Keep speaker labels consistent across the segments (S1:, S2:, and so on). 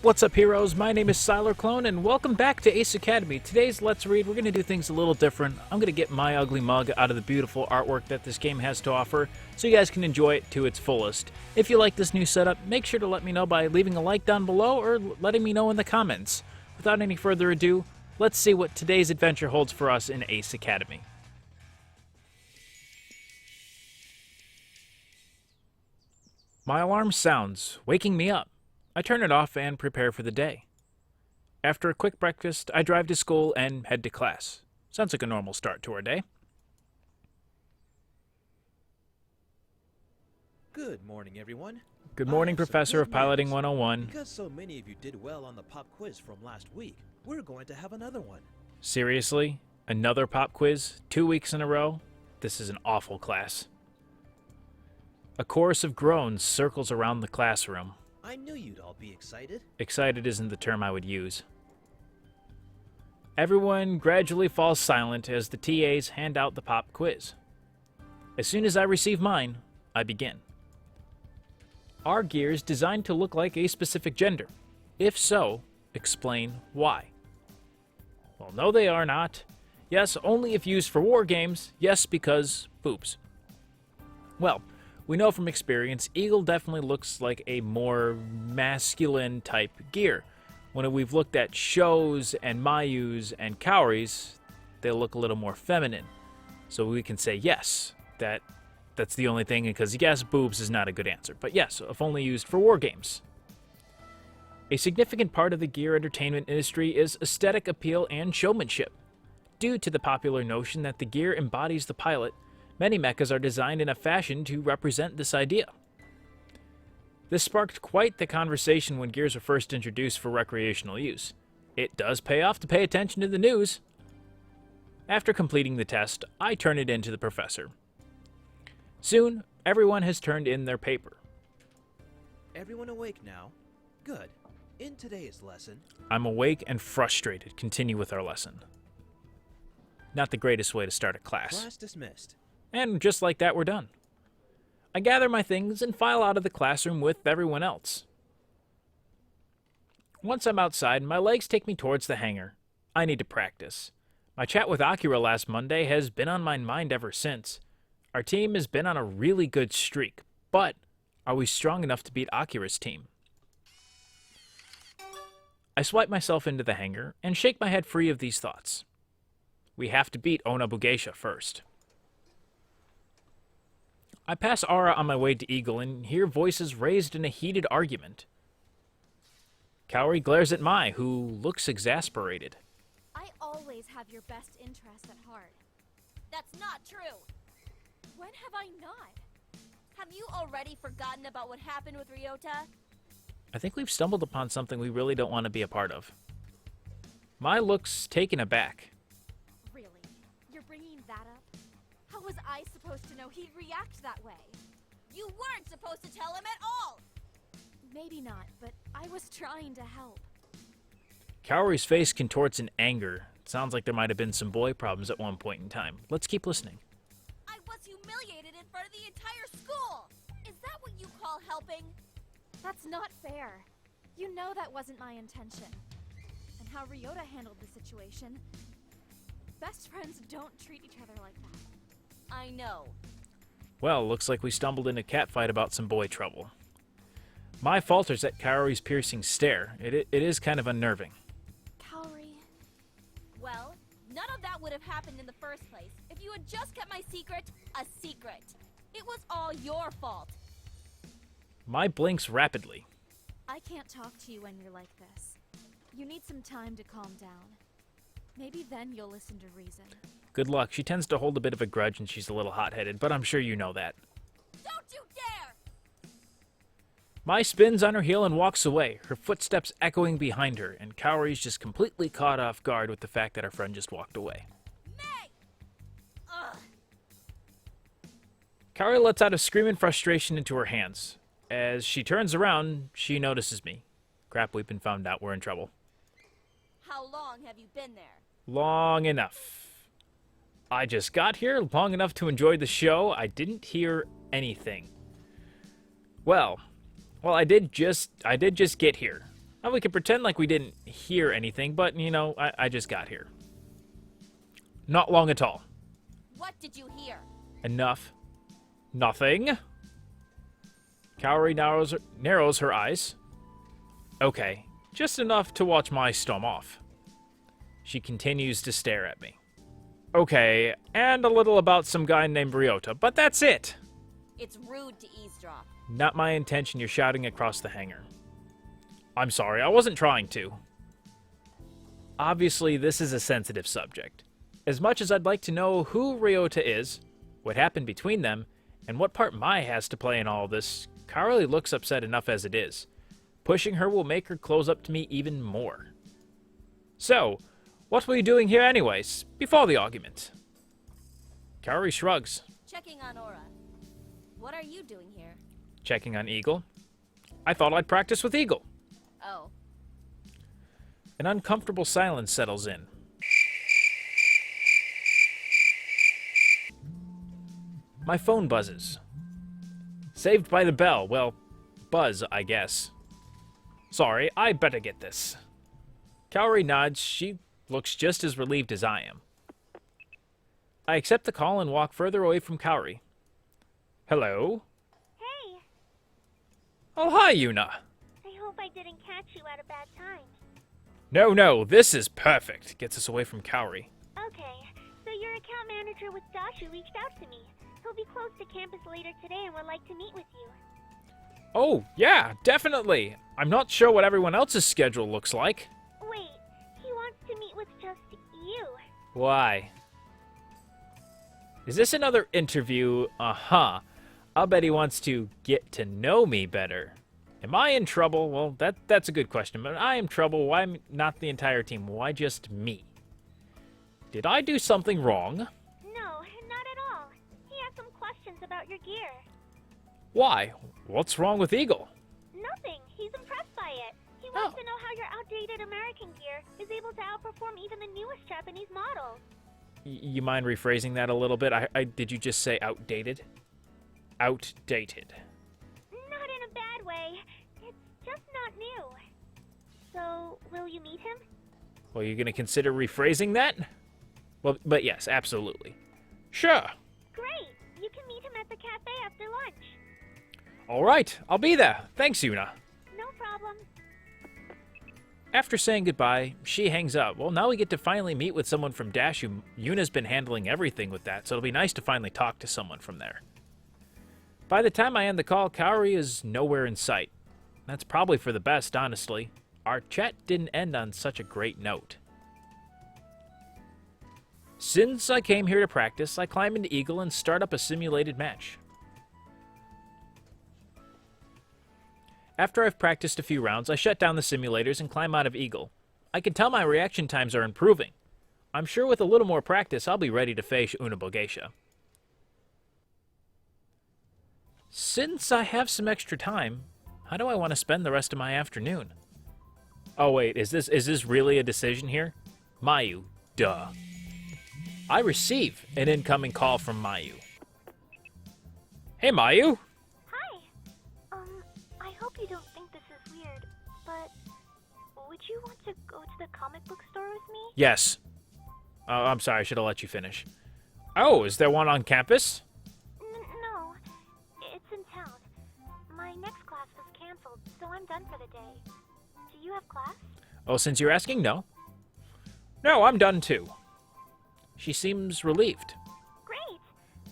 S1: What's up, heroes? My name is Sylarclone, and welcome back to Ace Academy. Today's Let's Read, we're going to do things a little different. I'm going to get my ugly mug out of the beautiful artwork that this game has to offer, so you guys can enjoy it to its fullest. If you like this new setup, make sure to let me know by leaving a like down below or letting me know in the comments. Without any further ado, let's see what today's adventure holds for us in Ace Academy. My alarm sounds, waking me up. I turn it off and prepare for the day. After a quick breakfast, I drive to school and head to class. Sounds like a normal start to our day.
S2: Good morning, everyone.
S1: Good morning,
S2: Some
S1: Professor of
S2: good
S1: Piloting
S2: news.
S1: 101.
S2: Because so many of you did well on the pop quiz from last week, we're going to have another one.
S1: Seriously? Another pop quiz? 2 weeks in a row? This is an awful class. A chorus of groans circles around the classroom.
S2: I knew you'd all be excited.
S1: Excited isn't the term I would use. Everyone gradually falls silent as the TAs hand out the pop quiz. As soon as I receive mine, I begin. Are gears designed to look like a specific gender? If so, explain why. Well, no, they are not. Yes, only if used for war games. Yes, because boobs. Well, we know from experience, Eagle definitely looks like a more masculine type gear. When we've looked at shows and Mayus and Cowries, they look a little more feminine. So we can say yes, that's the only thing, because yes, boobs is not a good answer. But yes, if only used for war games. A significant part of the gear entertainment industry is aesthetic appeal and showmanship. Due to the popular notion that the gear embodies the pilot, many mechas are designed in a fashion to represent this idea. This sparked quite the conversation when gears were first introduced for recreational use. It does pay off to pay attention to the news. After completing the test, I turn it in to the professor. Soon, everyone has turned in their paper.
S2: Everyone awake now? Good. In today's lesson,
S1: I'm awake and frustrated. Continue with our lesson. Not the greatest way to start a
S2: class dismissed.
S1: And just like that, we're done. I gather my things and file out of the classroom with everyone else. Once I'm outside, my legs take me towards the hangar. I need to practice. My chat with Akira last Monday has been on my mind ever since. Our team has been on a really good streak, but are we strong enough to beat Akira's team? I swipe myself into the hangar and shake my head free of these thoughts. We have to beat Onabugeisha first. I pass Aura on my way to Eagle and hear voices raised in a heated argument. Kaori glares at Mai, who looks exasperated.
S3: I always have your best interests at heart. That's not true. When have I not? Have you already forgotten about what happened with Ryota?
S1: I think we've stumbled upon something we really don't want to be a part of. Mai looks taken aback.
S3: Really? You're bringing that up? How was I supposed to know he'd react that way?
S4: You weren't supposed to tell him at all!
S3: Maybe not, but I was trying to help.
S1: Kaori's face contorts in anger. It sounds like there might have been some boy problems at one point in time. Let's keep listening.
S4: I was humiliated in front of the entire school! Is that what you call helping?
S3: That's not fair. You know that wasn't my intention. And how Ryota handled the situation. Best friends don't treat each other like that.
S4: I know.
S1: Well, looks like we stumbled in a catfight about some boy trouble. Mai falters at Kaori's piercing stare. It is kind of unnerving.
S3: Kaori.
S4: Well, none of that would have happened in the first place if you had just kept my secret a secret. It was all your fault.
S1: Mai blinks rapidly.
S3: I can't talk to you when you're like this. You need some time to calm down. Maybe then you'll listen to reason.
S1: Good luck. She tends to hold a bit of a grudge and she's a little hot-headed, but I'm sure you know that.
S4: Don't you dare!
S1: Mai spins on her heel and walks away, her footsteps echoing behind her, and Kaori's just completely caught off guard with the fact that her friend just walked away.
S4: May! Ugh!
S1: Kaori lets out a scream in frustration into her hands. As she turns around, she notices me. Crap, we've been found out. We're in trouble.
S4: How long have you been there?
S1: Long enough. I just got here long enough to enjoy the show. I didn't hear anything. Well, I did just get here. Now we can pretend like we didn't hear anything, but, you know, I just got here. Not long at all.
S4: What did you hear?
S1: Enough. Nothing. Kaori narrows her eyes. Okay, just enough to watch my storm off. She continues to stare at me. Okay, and a little about some guy named Ryota, but that's it.
S4: It's rude to eavesdrop.
S1: Not my intention, you're shouting across the hangar. I'm sorry, I wasn't trying to. Obviously, this is a sensitive subject. As much as I'd like to know who Ryota is, what happened between them, and what part Mai has to play in all this, Kaori looks upset enough as it is. Pushing her will make her close up to me even more. So, what were you doing here anyways, before the argument? Kaori shrugs.
S4: Checking on Aura. What are you doing here?
S1: Checking on Eagle. I thought I'd practice with Eagle.
S4: Oh.
S1: An uncomfortable silence settles in. My phone buzzes. Saved by the bell. Well, buzz, I guess. Sorry, I better get this. Kaori nods. She looks just as relieved as I am. I accept the call and walk further away from Kaori. Hello?
S5: Hey,
S1: Oh, hi, Yuna.
S5: I hope I didn't catch you at a bad time.
S1: No, this is perfect. Gets us away from Kaori.
S5: Okay, so your account manager with Dashu reached out to me. He'll be close to campus later today and would like to meet with you.
S1: Oh, yeah, definitely. I'm not sure what everyone else's schedule looks like.
S5: Wait, he wants to meet with just you.
S1: Why? Is this another interview? Uh-huh. I'll bet he wants to get to know me better. Am I in trouble? Well, that's a good question, but I am in trouble. Why not the entire team? Why just me? Did I do something wrong?
S5: No, not at all. He has some questions about your gear.
S1: Why? What's wrong with Eagle?
S5: Nothing. He's impressed by it. He wants
S1: Oh.
S5: to know how your outdated American gear is able to outperform even the newest Japanese models.
S1: You mind rephrasing that a little bit? Did you just say outdated? Outdated.
S5: Not in a bad way. It's just not new. So, will you meet him?
S1: Well, you gonna consider rephrasing that? Well, but yes, absolutely. Sure.
S5: Great! You can meet him at the cafe after lunch.
S1: All right, I'll be there. Thanks, Yuna.
S5: No problem.
S1: After saying goodbye, she hangs up. Well, now we get to finally meet with someone from Dashu. Yuna's been handling everything with that, so it'll be nice to finally talk to someone from there. By the time I end the call, Kaori is nowhere in sight. That's probably for the best, honestly. Our chat didn't end on such a great note. Since I came here to practice, I climb into Eagle and start up a simulated match. After I've practiced a few rounds, I shut down the simulators and climb out of Eagle. I can tell my reaction times are improving. I'm sure with a little more practice, I'll be ready to face Unabogeisha. Since I have some extra time, how do I want to spend the rest of my afternoon? Oh wait, is this really a decision here? Mayu, duh. I receive an incoming call from Mayu. Hey Mayu!
S5: Hi. I hope you don't think this is weird, but would you want to go to the comic book store with me?
S1: Yes. I'm sorry, I should have let you finish. Oh, is there one on campus?
S5: No, it's in town. My next class was canceled, so I'm done for the day. Do you have class?
S1: Oh, since you're asking, no. No, I'm done too. She seems relieved.
S5: Great!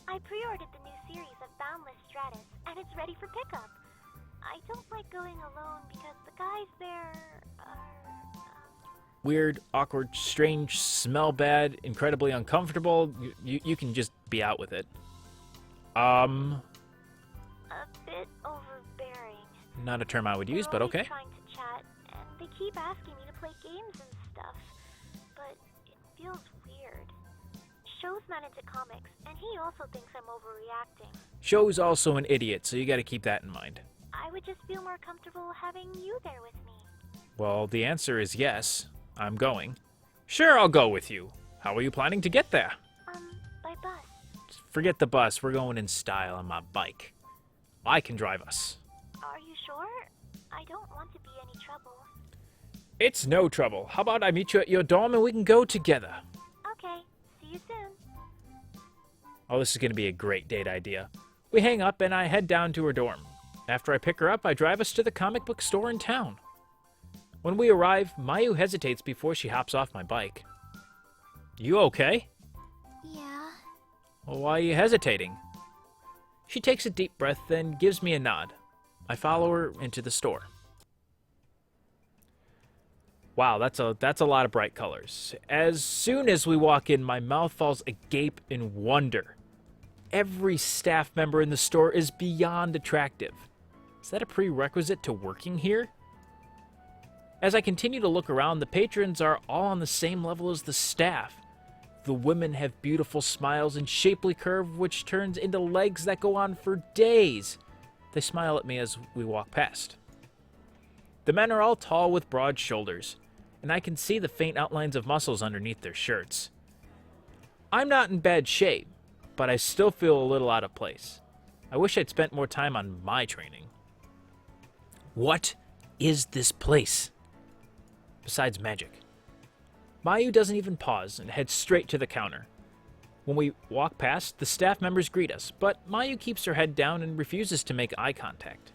S5: I pre-ordered the new series of Boundless Stratus, and it's ready for pickup. I don't like going alone because the guys there are...
S1: Weird, awkward, strange, smell bad, incredibly uncomfortable. You can just be out with it.
S5: a bit overbearing.
S1: Not a term I would use,
S5: They're
S1: but
S5: always
S1: okay.
S5: trying to chat, and they keep asking me to play games and stuff, but it feels weird. Show's not into comics, and he also thinks I'm overreacting.
S1: Show's also an idiot, so you gotta keep that in mind.
S5: I would just feel more comfortable having you there with me.
S1: Well, the answer is yes. I'm going. Sure, I'll go with you. How are you planning to get there?
S5: By bus.
S1: Forget the bus. We're going in style on my bike. I can drive us.
S5: Are you sure? I don't want to be any trouble.
S1: It's no trouble. How about I meet you at your dorm and we can go together?
S5: Okay, see you soon.
S1: Oh, this is going to be a great date idea. We hang up and I head down to her dorm. After I pick her up, I drive us to the comic book store in town. When we arrive, Mayu hesitates before she hops off my bike. You okay?
S5: Yeah.
S1: Well, why are you hesitating? She takes a deep breath, then gives me a nod. I follow her into the store. Wow, that's a lot of bright colors. As soon as we walk in, my mouth falls agape in wonder. Every staff member in the store is beyond attractive. Is that a prerequisite to working here? As I continue to look around, the patrons are all on the same level as the staff. The women have beautiful smiles and shapely curve, which turns into legs that go on for days. They smile at me as we walk past. The men are all tall with broad shoulders, and I can see the faint outlines of muscles underneath their shirts. I'm not in bad shape, but I still feel a little out of place. I wish I'd spent more time on my training. What is this place? Besides magic. Mayu doesn't even pause and heads straight to the counter. When we walk past, the staff members greet us, but Mayu keeps her head down and refuses to make eye contact.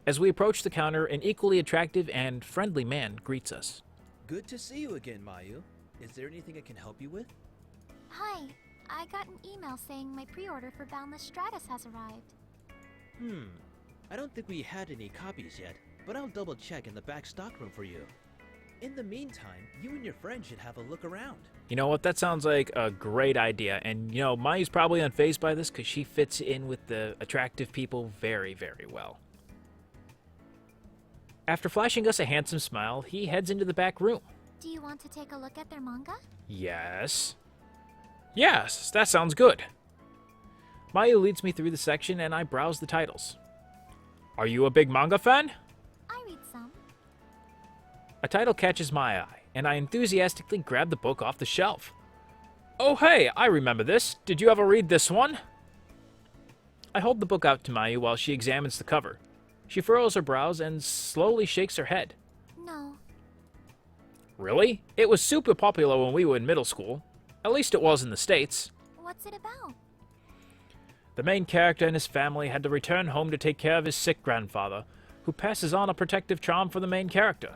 S1: As we approach the counter, an equally attractive and friendly man greets us.
S2: Good to see you again, Mayu. Is there anything I can help you with?
S5: Hi, I got an email saying my pre-order for Boundless Stratus has arrived.
S2: I don't think we had any copies yet, but I'll double check in the back stockroom for you. In the meantime, you and your friend should have a look around.
S1: You know what? That sounds like a great idea. And, Mayu's probably unfazed by this because she fits in with the attractive people very, very well. After flashing us a handsome smile, he heads into the back room.
S5: Do you want to take a look at their manga?
S1: Yes. Yes, that sounds good. Mayu leads me through the section and I browse the titles. Are you a big manga fan?
S5: I read some.
S1: A title catches my eye, and I enthusiastically grab the book off the shelf. Oh hey, I remember this. Did you ever read this one? I hold the book out to Mayu while she examines the cover. She furrows her brows and slowly shakes her head.
S5: No.
S1: Really? It was super popular when we were in middle school. At least it was in the States.
S5: What's it about?
S1: The main character and his family had to return home to take care of his sick grandfather, who passes on a protective charm for the main character.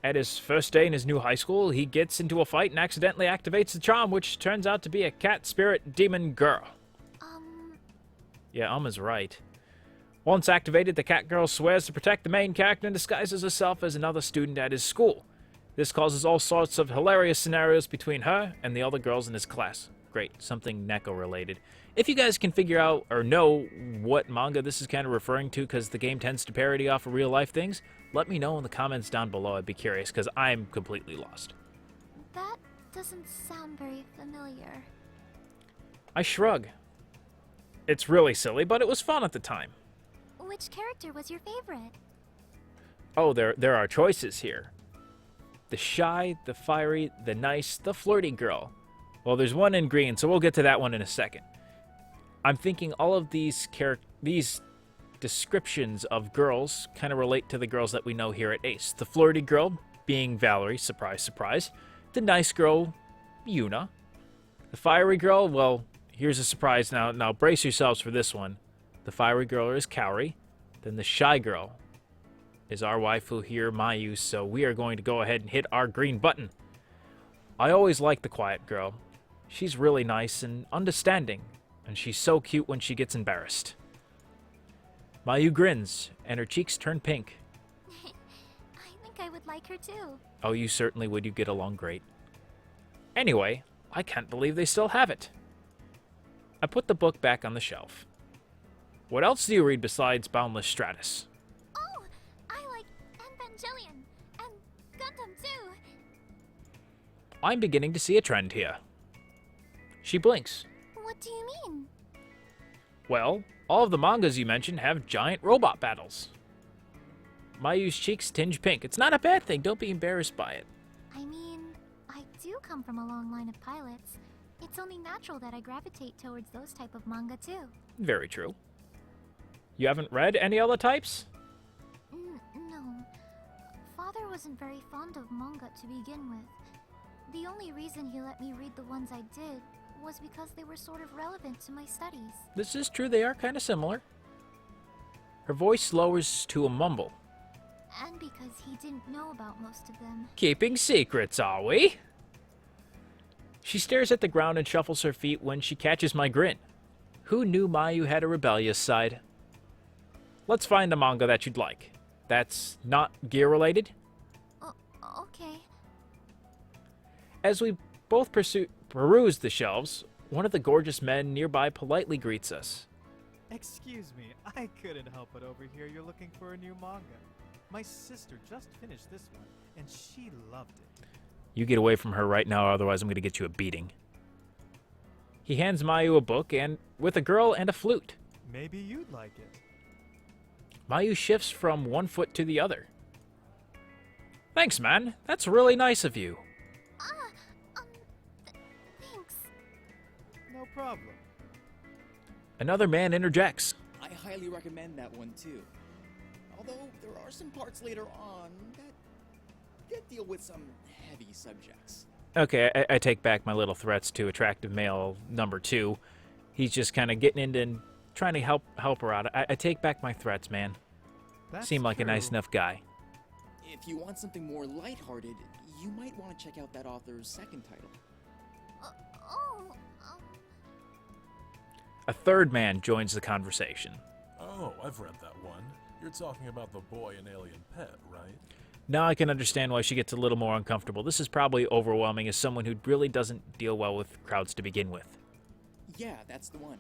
S1: At his first day in his new high school, he gets into a fight and accidentally activates the charm, which turns out to be a cat spirit demon girl. Yeah, is right. Once activated, the cat girl swears to protect the main character and disguises herself as another student at his school. This causes all sorts of hilarious scenarios between her and the other girls in his class. Great, something Neko-related. If you guys can figure out or know what manga this is kind of referring to, because the game tends to parody off of real-life things, let me know in the comments down below. I'd be curious, because I'm completely lost.
S5: That doesn't sound very familiar.
S1: I shrug. It's really silly, but it was fun at the time.
S5: Which character was your favorite?
S1: Oh, there are choices here. The shy, the fiery, the nice, the flirty girl. Well, there's one in green, so we'll get to that one in a second. I'm thinking all of these descriptions of girls kind of relate to the girls that we know here at Ace. The flirty girl being Valerie, surprise, surprise. The nice girl, Yuna. The fiery girl, well, here's a surprise now. Now brace yourselves for this one. The fiery girl is Kaori. Then the shy girl is our waifu here, Mayu, so we are going to go ahead and hit our green button. I always like the quiet girl. She's really nice and understanding, and she's so cute when she gets embarrassed. Mayu grins, and her cheeks turn pink.
S5: I think I would like her too.
S1: Oh, you certainly would. You get along great. Anyway, I can't believe they still have it. I put the book back on the shelf. What else do you read besides Boundless Stratus?
S5: Oh, I like Evangelion and Gundam too.
S1: I'm beginning to see a trend here. She blinks.
S5: What do you mean?
S1: Well, all of the mangas you mentioned have giant robot battles. Mayu's cheeks tinge pink. It's not a bad thing. Don't be embarrassed by it.
S5: I mean, I do come from a long line of pilots. It's only natural that I gravitate towards those type of manga too.
S1: Very true. You haven't read any other types?
S5: No. father wasn't very fond of manga to begin with. The only reason he let me read the ones I did was because they were sort of relevant to my studies.
S1: This is true, they are kind of similar. Her voice lowers to a mumble.
S5: And because he didn't know about most of them.
S1: Keeping secrets, are we? She stares at the ground and shuffles her feet when she catches my grin. Who knew Mayu had a rebellious side? Let's find a manga that you'd like. That's not gear-related?
S5: Okay.
S1: As we both peruse the shelves, one of the gorgeous men nearby politely greets us.
S6: Excuse me, I couldn't help but overhear you're looking for a new manga. My sister just finished this one, and she loved it.
S1: You get away from her right now, otherwise I'm going to get you a beating. He hands Mayu a book and with a girl and a flute.
S6: Maybe you'd like it.
S1: Mayu shifts from one foot to the other. Thanks, man. That's really nice of you.
S5: Thanks.
S6: No problem.
S1: Another man interjects.
S7: I highly recommend that one too. Although there are some parts later on that deal with some heavy subjects.
S1: Okay, I take back my little threats to attractive male number 2. He's just kind of getting into and trying to help her out. I take back my threats, man.
S6: That's
S1: Seem like a nice
S6: true.
S1: enough guy.
S7: If you want something more lighthearted, you might want to check out that author's second title.
S1: A third man joins the conversation.
S8: Oh, I've read that one. You're talking about the boy and alien pet, right?
S1: Now I can understand why she gets a little more uncomfortable. This is probably overwhelming as someone who really doesn't deal well with crowds to begin with.
S7: Yeah, that's the one.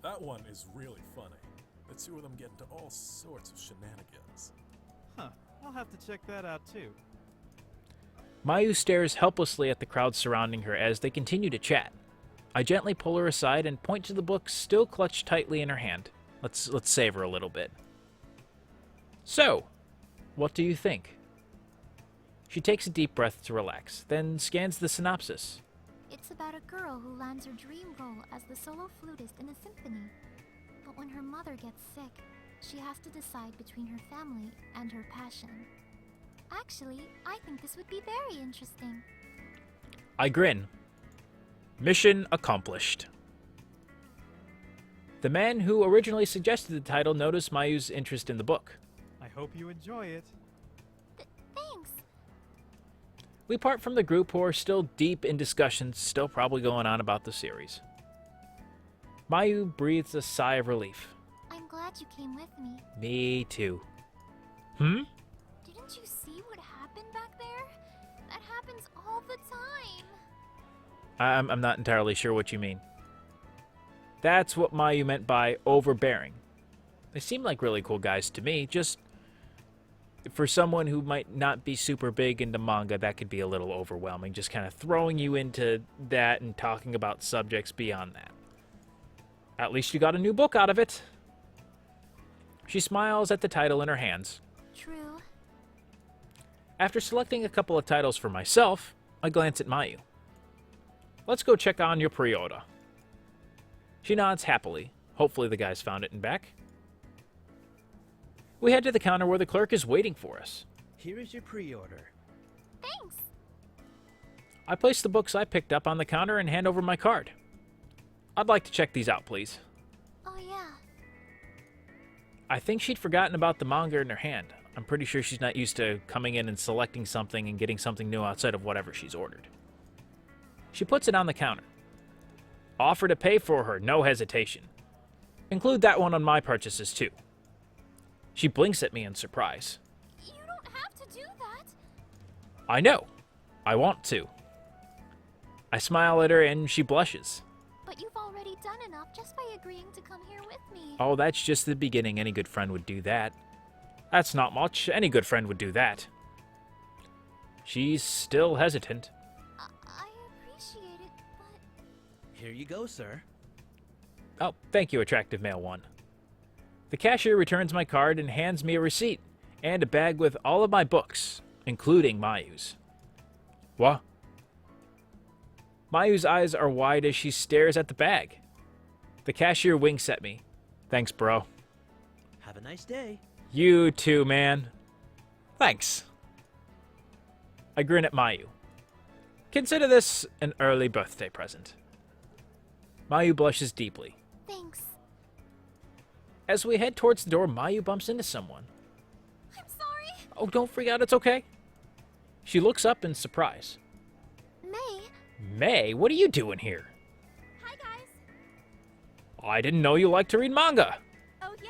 S8: That one is really funny. The two of them get into all sorts of shenanigans.
S6: Huh, I'll have to check that out too.
S1: Mayu stares helplessly at the crowd surrounding her as they continue to chat. I gently pull her aside and point to the book still clutched tightly in her hand. Let's savor a little bit. So, what do you think? She takes a deep breath to relax, then scans the synopsis.
S5: It's about a girl who lands her dream role as the solo flutist in a symphony. But when her mother gets sick, she has to decide between her family and her passion. Actually, I think this would be very interesting.
S1: I grin. Mission accomplished. The man who originally suggested the title noticed Mayu's interest in the book.
S6: I hope you enjoy it.
S5: Thanks.
S1: We part from the group who are still deep in discussions, still probably going on about the series. Mayu breathes a sigh of relief.
S5: I'm glad you came with me.
S1: Me too.
S5: Didn't you see what happened back there? That happens all the time.
S1: I'm not entirely sure what you mean. That's what Mayu meant by overbearing. They seem like really cool guys to me, just for someone who might not be super big into manga, that could be a little overwhelming, just kind of throwing you into that and talking about subjects beyond that. At least you got a new book out of it. She smiles at the title in her hands.
S5: True.
S1: After selecting a couple of titles for myself, I glance at Mayu. Let's go check on your pre-order. She nods happily. Hopefully the guys found it and back. We head to the counter where the clerk is waiting for us.
S2: Here is your pre-order.
S5: Thanks.
S1: I place the books I picked up on the counter and hand over my card. I'd like to check these out, please.
S5: Oh yeah.
S1: I think she'd forgotten about the manga in her hand. I'm pretty sure she's not used to coming in and selecting something and getting something new outside of whatever she's ordered. She puts it on the counter. Offer to pay for her, no hesitation. Include that one on my purchases, too. She blinks at me in surprise.
S5: You don't have to do that.
S1: I know. I want to. I smile at her and she blushes.
S5: But you've already done enough just by agreeing to come here with me.
S1: Oh, that's just the beginning. Any good friend would do that. That's not much. Any good friend would do that. She's still hesitant.
S5: I appreciate it, but...
S2: Here you go, sir.
S1: Oh, thank you, attractive male one. The cashier returns my card and hands me a receipt and a bag with all of my books, including Mayu's. What? Mayu's eyes are wide as she stares at the bag. The cashier winks at me. Thanks, bro.
S2: Have a nice day.
S1: You too, man. Thanks. I grin at Mayu. Consider this an early birthday present. Mayu blushes deeply.
S5: Thanks.
S1: As we head towards the door, Mayu bumps into someone.
S5: I'm sorry.
S1: Oh, don't freak out, it's okay. She looks up in surprise.
S5: May,
S1: May, what are you doing here?
S4: Hi, guys.
S1: I didn't know you liked to read manga.
S4: Oh, yeah.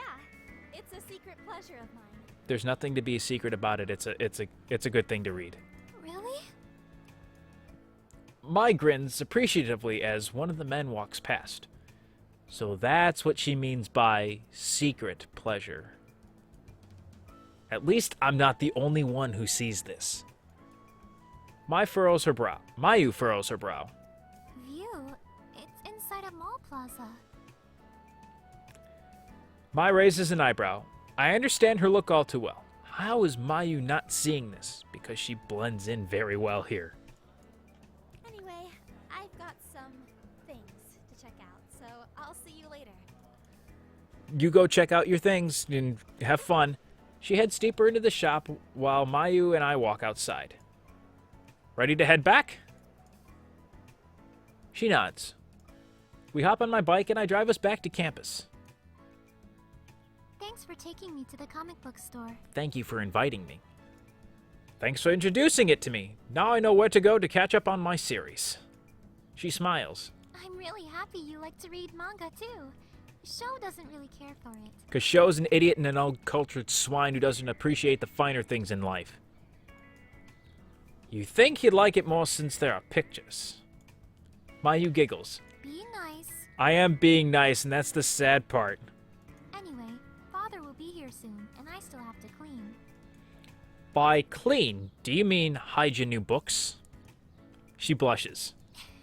S4: It's a secret pleasure of mine.
S1: There's nothing to be a secret about it. It's a good thing to read.
S5: really?
S1: Mai grins appreciatively as one of the men walks past. So that's what she means by secret pleasure. At least I'm not the only one who sees this. Mayu furrows her brow.
S5: View? It's inside a mall plaza.
S1: Mai raises an eyebrow. I understand her look all too well. How is Mayu not seeing this? Because she blends in very well here.
S4: Anyway, I've got some things to check out, so I'll see you later.
S1: You go check out your things and have fun. She heads deeper into the shop while Mayu and I walk outside. Ready to head back? She nods. We hop on my bike and I drive us back to campus.
S5: Thanks for taking me to the comic book store.
S1: Thank you for inviting me. Thanks for introducing it to me. Now I know where to go to catch up on my series. She smiles.
S5: I'm really happy you like to read manga too. Sho doesn't really care for it.
S1: Because Sho's an idiot and an uncultured swine who doesn't appreciate the finer things in life. You think he'd like it more since there are pictures. Mayu giggles.
S5: Be nice.
S1: I am being nice, and that's the sad part.
S5: Anyway, Father will be here soon, and I still have to clean.
S1: By clean, do you mean hide your new books? She blushes.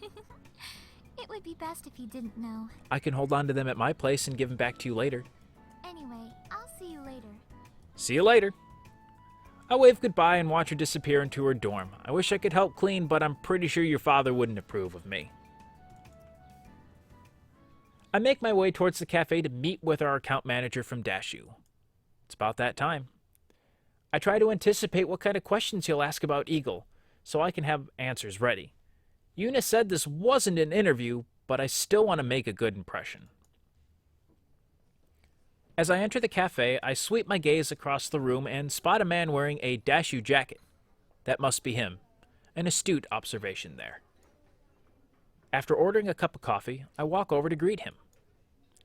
S5: It would be best if you didn't know.
S1: I can hold on to them at my place and give them back to you later.
S5: Anyway, I'll see you later.
S1: See you later. I wave goodbye and watch her disappear into her dorm. I wish I could help clean, but I'm pretty sure your father wouldn't approve of me. I make my way towards the cafe to meet with our account manager from Dashu. It's about that time. I try to anticipate what kind of questions he'll ask about Eagle, so I can have answers ready. Yuna said this wasn't an interview, but I still want to make a good impression. As I enter the cafe, I sweep my gaze across the room and spot a man wearing a Dashu jacket. That must be him. An astute observation there. After ordering a cup of coffee, I walk over to greet him.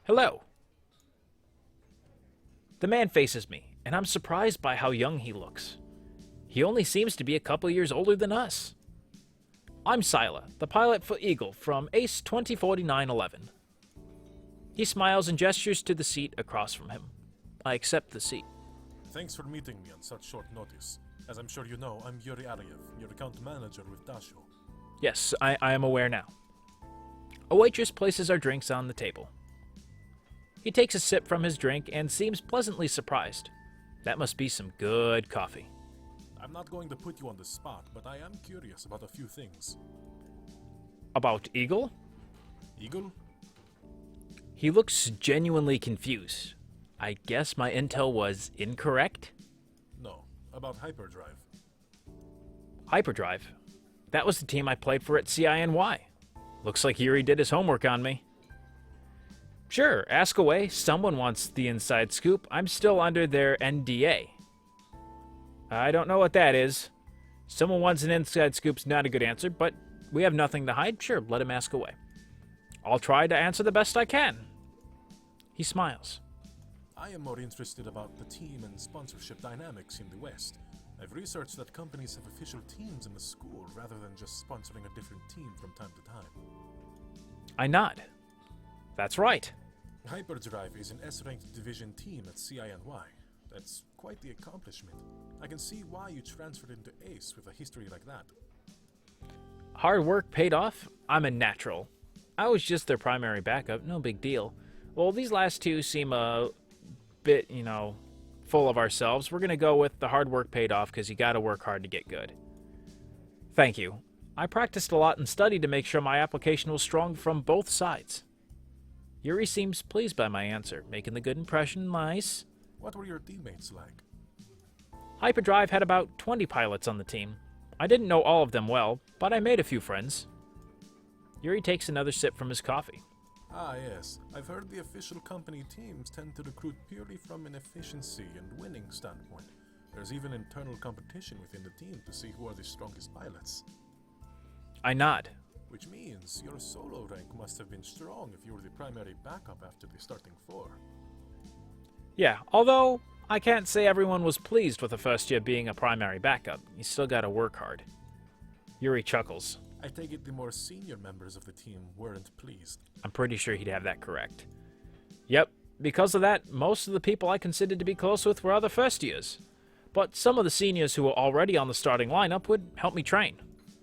S1: Hello. The man faces me, and I'm surprised by how young he looks. He only seems to be a couple years older than us. I'm Syla, the pilot for Eagle from Ace 204911. He smiles and gestures to the seat across from him. I accept the seat.
S8: Thanks for meeting me on such short notice. As I'm sure you know, I'm Yuri Ariev, your account manager with Dashu.
S1: Yes, I am aware now. A waitress places our drinks on the table. He takes a sip from his drink and seems pleasantly surprised. That must be some good coffee.
S8: I'm not going to put you on the spot, but I am curious about a few things.
S1: About Eagle?
S8: Eagle?
S1: He looks genuinely confused. I guess my intel was incorrect?
S8: No, about Hyperdrive.
S1: Hyperdrive? That was the team I played for at CINY. Looks like Yuri did his homework on me. Sure, ask away. Someone wants the inside scoop. I'm still under their NDA. I don't know what that is. Someone wants an inside scoop's not a good answer, but we have nothing to hide. Sure, let him ask away. I'll try to answer the best I can. He smiles.
S8: I am more interested about the team and sponsorship dynamics in the West. I've researched that companies have official teams in the school rather than just sponsoring a different team from time to time.
S1: I nod. That's right.
S8: Hyperdrive is an S-ranked division team at CINY. That's quite the accomplishment. I can see why you transferred into Ace with a history like that.
S1: Hard work paid off? I'm a natural. I was just their primary backup, no big deal. Well, these last two seem a bit, full of ourselves. We're going to go with the hard work paid off because you got to work hard to get good. Thank you. I practiced a lot and studied to make sure my application was strong from both sides. Yuri seems pleased by my answer, making the good impression nice.
S8: What were your teammates like?
S1: Hyperdrive had about 20 pilots on the team. I didn't know all of them well, but I made a few friends. Yuri takes another sip from his coffee.
S8: Ah, yes. I've heard the official company teams tend to recruit purely from an efficiency and winning standpoint. There's even internal competition within the team to see who are the strongest pilots.
S1: I nod.
S8: Which means your solo rank must have been strong if you were the primary backup after the starting 4.
S1: Yeah, although I can't say everyone was pleased with the first year being a primary backup. You still gotta work hard. Yuri chuckles.
S8: I take it the more senior members of the team weren't pleased.
S1: I'm pretty sure he'd have that correct. Yep, because of that, most of the people I considered to be close with were other first years. But some of the seniors who were already on the starting lineup would help me train.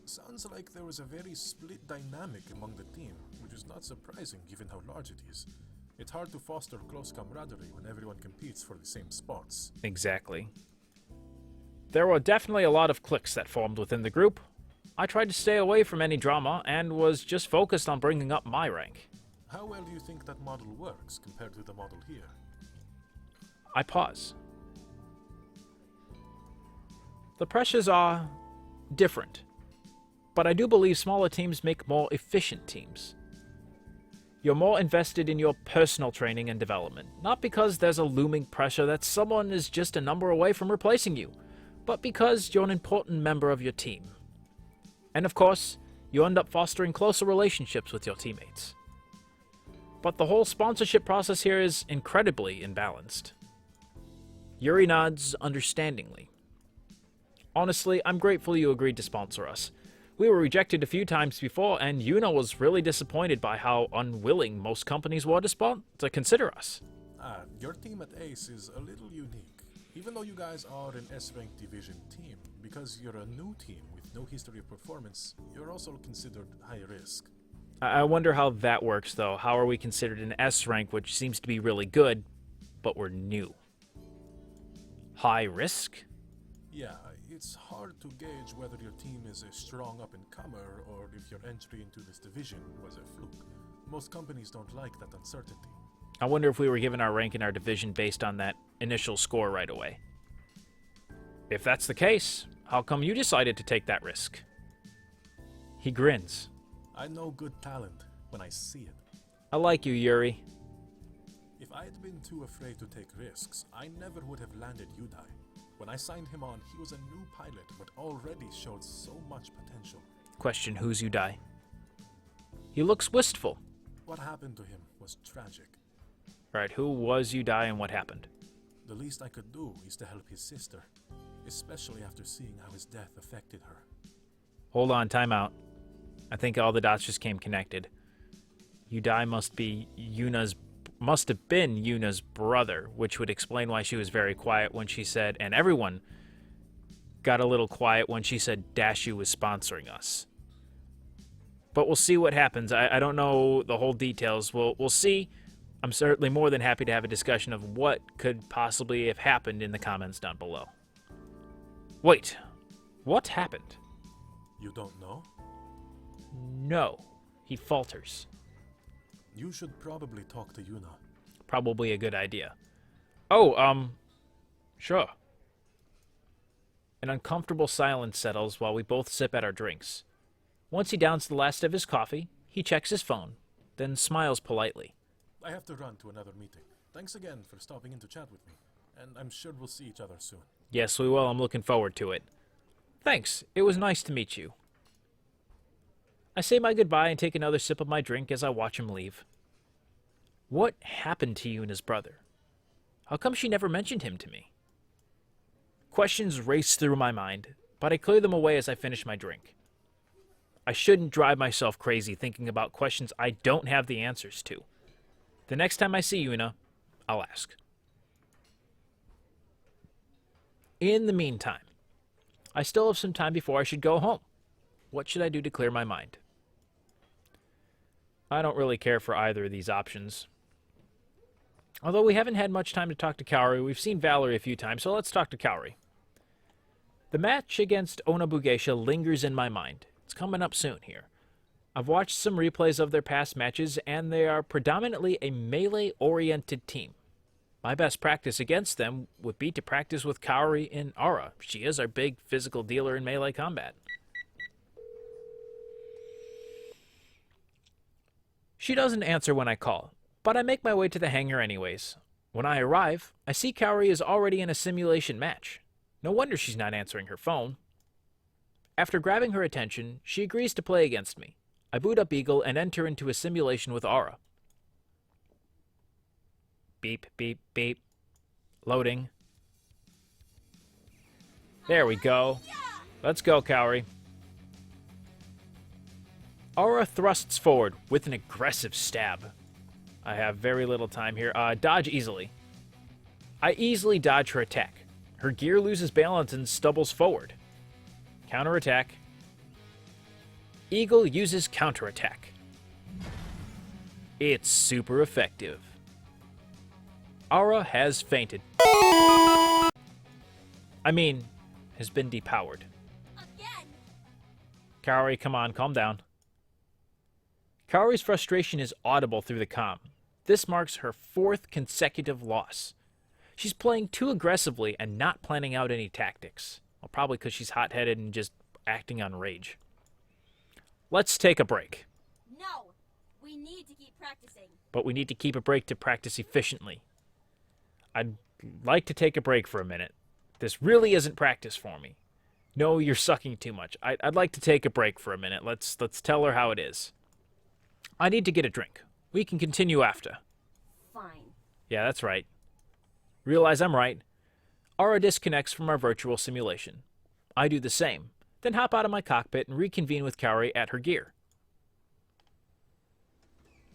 S8: Sounds like there was a very split dynamic among the team, which is not surprising given how large it is. It's hard to foster close camaraderie when everyone competes for the same spots.
S1: Exactly. There were definitely a lot of cliques that formed within the group. I tried to stay away from any drama and was just focused on bringing up my rank.
S8: How well do you think that model works compared to the model here?
S1: I pause. The pressures are different, but I do believe smaller teams make more efficient teams. You're more invested in your personal training and development, not because there's a looming pressure that someone is just a number away from replacing you, but because you're an important member of your team. And of course, you end up fostering closer relationships with your teammates. But the whole sponsorship process here is incredibly imbalanced. Yuri nods understandingly. Honestly, I'm grateful you agreed to sponsor us. We were rejected a few times before, and Yuna was really disappointed by how unwilling most companies were to consider us.
S8: Your team at ACE is a little unique. Even though you guys are an S-ranked division team, because you're a new team with no history of performance, you're also considered high risk.
S1: I wonder how that works, though. How are we considered an S rank, which seems to be really good, but we're new? High risk?
S8: Yeah, it's hard to gauge whether your team is a strong up-and-comer or if your entry into this division was a fluke. Most companies don't like that uncertainty.
S1: I wonder if we were given our rank in our division based on that initial score right away. If that's the case, how come you decided to take that risk? He grins.
S8: I know good talent when I see it.
S1: I like you, Yuri.
S8: If I had been too afraid to take risks, I never would have landed Yudai. When I signed him on, he was a new pilot, but already showed so much potential.
S1: Question, who's Yudai? He looks wistful.
S8: What happened to him was tragic.
S1: Right, who was Yudai and what happened?
S8: The least I could do is to help his sister, especially after seeing how his death affected her.
S1: Hold on, time out. I think all the dots just came connected. Yudai must have been Yuna's brother, which would explain why she was very quiet when she said, and everyone got a little quiet when she said Dashu was sponsoring us. But we'll see what happens. I don't know the whole details. We'll see. I'm certainly more than happy to have a discussion of what could possibly have happened in the comments down below. Wait, what happened?
S8: You don't know?
S1: No, he falters.
S8: You should probably talk to Yuna.
S1: Probably a good idea. Oh, sure. An uncomfortable silence settles while we both sip at our drinks. Once he downs the last of his coffee, he checks his phone, then smiles politely.
S8: I have to run to another meeting. Thanks again for stopping in to chat with me, and I'm sure we'll see each other soon.
S1: Yes, we will. I'm looking forward to it. Thanks. It was nice to meet you. I say my goodbye and take another sip of my drink as I watch him leave. What happened to Yuna's brother? How come she never mentioned him to me? Questions race through my mind, but I clear them away as I finish my drink. I shouldn't drive myself crazy thinking about questions I don't have the answers to. The next time I see Yuna, I'll ask. In the meantime, I still have some time before I should go home. What should I do to clear my mind? I don't really care for either of these options. Although we haven't had much time to talk to Kaori, we've seen Valerie a few times, so let's talk to Kaori. The match against Onabugeisha lingers in my mind. It's coming up soon here. I've watched some replays of their past matches, and they are predominantly a melee-oriented team. My best practice against them would be to practice with Kaori and Aura. She is our big physical dealer in melee combat. She doesn't answer when I call, but I make my way to the hangar anyways. When I arrive, I see Kaori is already in a simulation match. No wonder she's not answering her phone. After grabbing her attention, she agrees to play against me. I boot up Eagle and enter into a simulation with Aura. Beep, beep, beep. Loading. There we go. Let's go, Kaori. Aura thrusts forward with an aggressive stab. I have very little time here. Dodge easily. I easily dodge her attack. Her gear loses balance and stumbles forward. Counterattack. Eagle uses counterattack. It's super effective. Aura has fainted. I mean, has been depowered.
S4: Again!
S1: Kaori, come on, calm down. Kaori's frustration is audible through the comm. This marks her 4th consecutive loss. She's playing too aggressively and not planning out any tactics. Well, probably because she's hot-headed and just acting on rage. Let's take a break.
S4: No! We need to keep practicing.
S1: But we need to keep a break to practice efficiently. I'd like to take a break for a minute. This really isn't practice for me. No, you're sucking too much. I'd like to take a break for a minute. Let's tell her how it is. I need to get a drink. We can continue after.
S4: Fine.
S1: Yeah, that's right. Realize I'm right. Aura disconnects from our virtual simulation. I do the same, then hop out of my cockpit and reconvene with Kaori at her gear.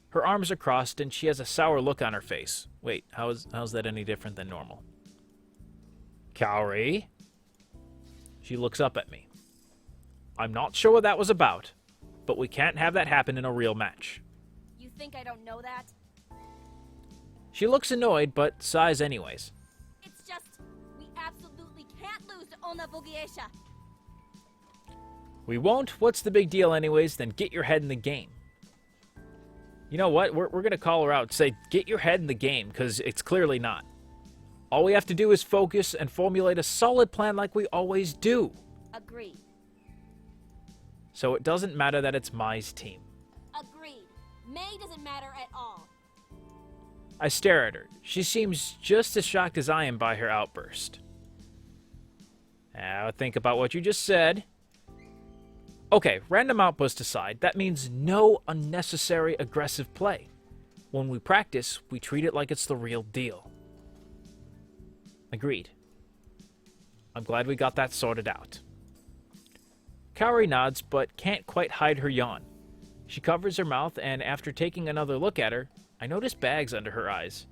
S1: Her arms are crossed and she has a sour look on her face. Wait, how's that any different than normal? Kaori? She looks up at me. I'm not sure what that was about, but we can't have that happen in a real match.
S4: You think I don't know that?
S1: She looks annoyed, but sighs anyways.
S4: It's just, we absolutely can't lose to Ona Bugiesha.
S1: We won't? What's the big deal anyways? Then get your head in the game. You know what? We're going to call her out and say, get your head in the game, because it's clearly not. All we have to do is focus and formulate a solid plan like we always do.
S4: Agreed.
S1: So it doesn't matter that it's Mai's team.
S4: Agreed. May doesn't matter at all.
S1: I stare at her. She seems just as shocked as I am by her outburst. Now think about what you just said. Okay, random outburst aside, that means no unnecessary aggressive play. When we practice, we treat it like it's the real deal. Agreed. I'm glad we got that sorted out. Kaori nods, but can't quite hide her yawn. She covers her mouth, and after taking another look at her, I notice bags under her eyes.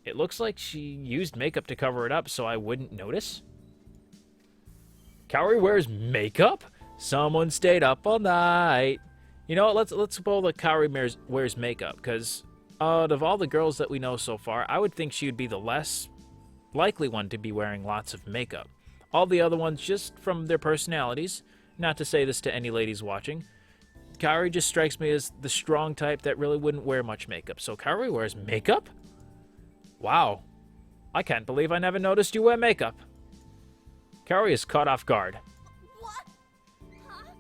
S1: It looks like she used makeup to cover it up so I wouldn't notice. Kaori wears makeup? Someone stayed up all night. You know what, let's suppose that Kaori wears makeup, because out of all the girls that we know so far, I would think she would be the less likely one to be wearing lots of makeup. All the other ones, just from their personalities, not to say this to any ladies watching, Kaori just strikes me as the strong type that really wouldn't wear much makeup. So Kaori wears makeup? Wow. I can't believe I never noticed you wear makeup. Kaori is caught off guard.
S4: What? Huh?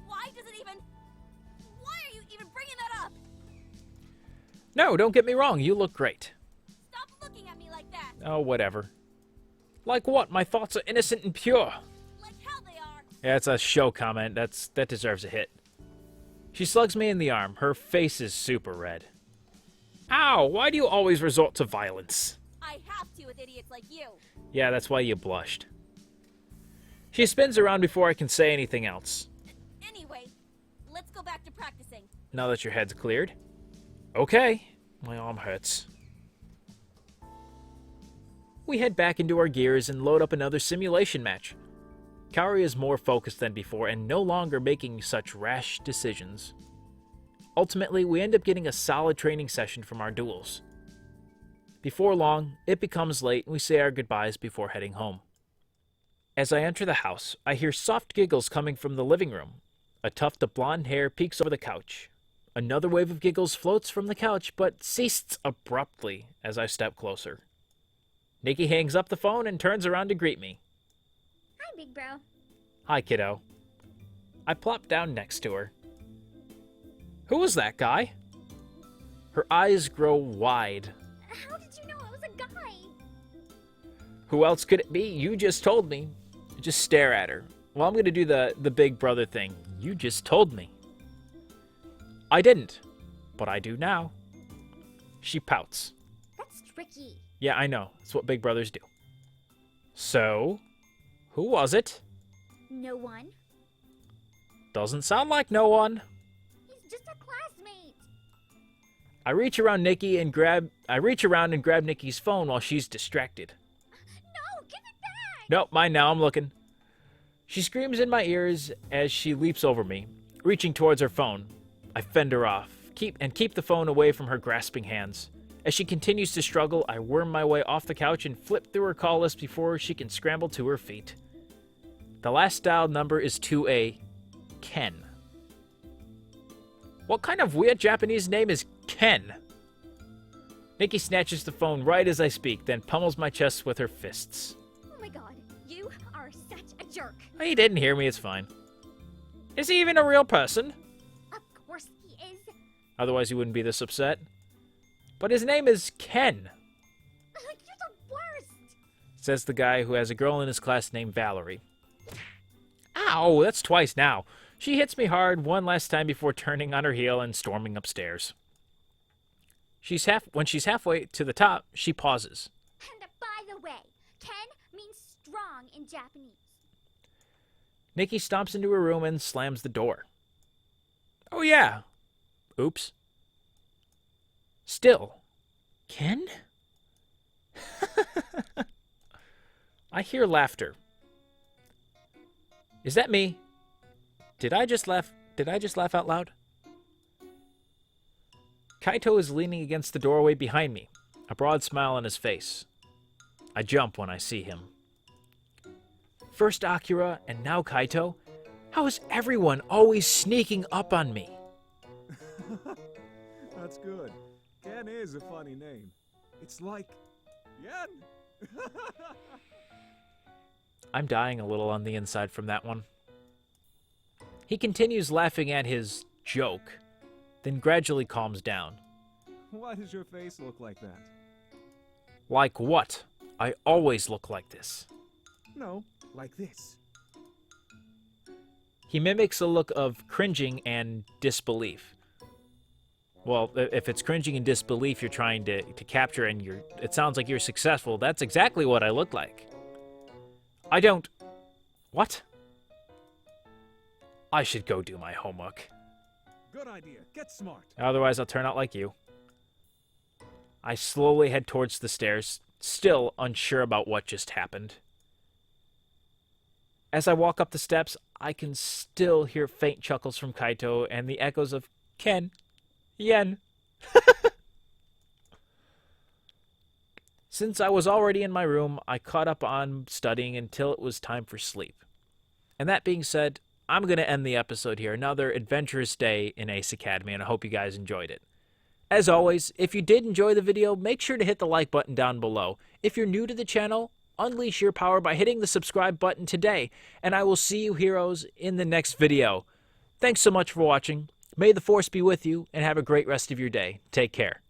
S4: Why are you even bringing that up?
S1: No, don't get me wrong, you look great.
S4: Stop looking at me like that.
S1: Oh, whatever. Like what? My thoughts are innocent and pure.
S4: Like how they are.
S1: Yeah, it's a show comment. That deserves a hit. She slugs me in the arm. Her face is super red. Ow, why do you always resort to violence?
S4: I have to with idiots like you.
S1: Yeah, that's why you blushed. She spins around before I can say anything else.
S4: Anyway, let's go back to practicing.
S1: Now that your head's cleared. Okay. My arm hurts. We head back into our gears and load up another simulation match. Kaori is more focused than before and no longer making such rash decisions. Ultimately, we end up getting a solid training session from our duels. Before long, it becomes late and we say our goodbyes before heading home. As I enter the house, I hear soft giggles coming from the living room. A tuft of blonde hair peeks over the couch. Another wave of giggles floats from the couch but ceases abruptly as I step closer. Nikki hangs up the phone and turns around to greet me.
S4: Hi, big bro.
S1: Hi, kiddo. I plop down next to her. Who was that guy? Her eyes grow wide.
S4: How did you know it was a guy?
S1: Who else could it be? You just told me. Just stare at her. Well, I'm going to do the big brother thing. You just told me. I didn't, but I do now. She pouts.
S4: That's tricky.
S1: Yeah, I know. It's what big brothers do. So, who was it?
S4: No one.
S1: Doesn't sound like no one.
S4: He's just a classmate.
S1: I reach around and grab Nikki's phone while she's distracted.
S4: No, give it back.
S1: Nope, mine now. I'm looking. She screams in my ears as she leaps over me, reaching towards her phone. I fend her off, keep the phone away from her grasping hands. As she continues to struggle, I worm my way off the couch and flip through her call list before she can scramble to her feet. The last dialed number is 2A, Ken. What kind of weird Japanese name is Ken? Nikki snatches the phone right as I speak, then pummels my chest with her fists.
S4: Oh my god, you are such a jerk.
S1: He didn't hear me, it's fine. Is he even a real person?
S4: Of course he is.
S1: Otherwise he wouldn't be this upset. But his name is Ken,
S4: You're the worst.
S1: says the guy who has a girl in his class named Valerie. Ow, that's twice now. She hits me hard one last time before turning on her heel and storming upstairs. When she's halfway to the top, she pauses.
S4: And by the way, Ken means strong in Japanese.
S1: Nikki stomps into her room and slams the door. Oh yeah. Oops. Still. Ken? I hear laughter. Is that me? Did I just laugh out loud? Kaito is leaning against the doorway behind me, a broad smile on his face. I jump when I see him. First Akira and now Kaito? How is everyone always sneaking up on me?
S9: That's good. Ken is a funny name. It's like Yen.
S1: I'm dying a little on the inside from that one. He continues laughing at his joke, then gradually calms down.
S9: Why does your face look like that?
S1: Like what? I always look like this.
S9: No, like this.
S1: He mimics a look of cringing and disbelief. Well, if it's cringing and disbelief you're trying to capture and it sounds like you're successful, that's exactly what I look like. I don't... What? I should go do my homework.
S9: Good idea. Get smart.
S1: Otherwise, I'll turn out like you. I slowly head towards the stairs, still unsure about what just happened. As I walk up the steps, I can still hear faint chuckles from Kaito and the echoes of Ken, Yen. Since I was already in my room, I caught up on studying until it was time for sleep. And that being said, I'm going to end the episode here. Another adventurous day in Ace Academy, and I hope you guys enjoyed it. As always, if you did enjoy the video, make sure to hit the like button down below. If you're new to the channel, unleash your power by hitting the subscribe button today, and I will see you heroes in the next video. Thanks so much for watching. May the Force be with you, and have a great rest of your day. Take care.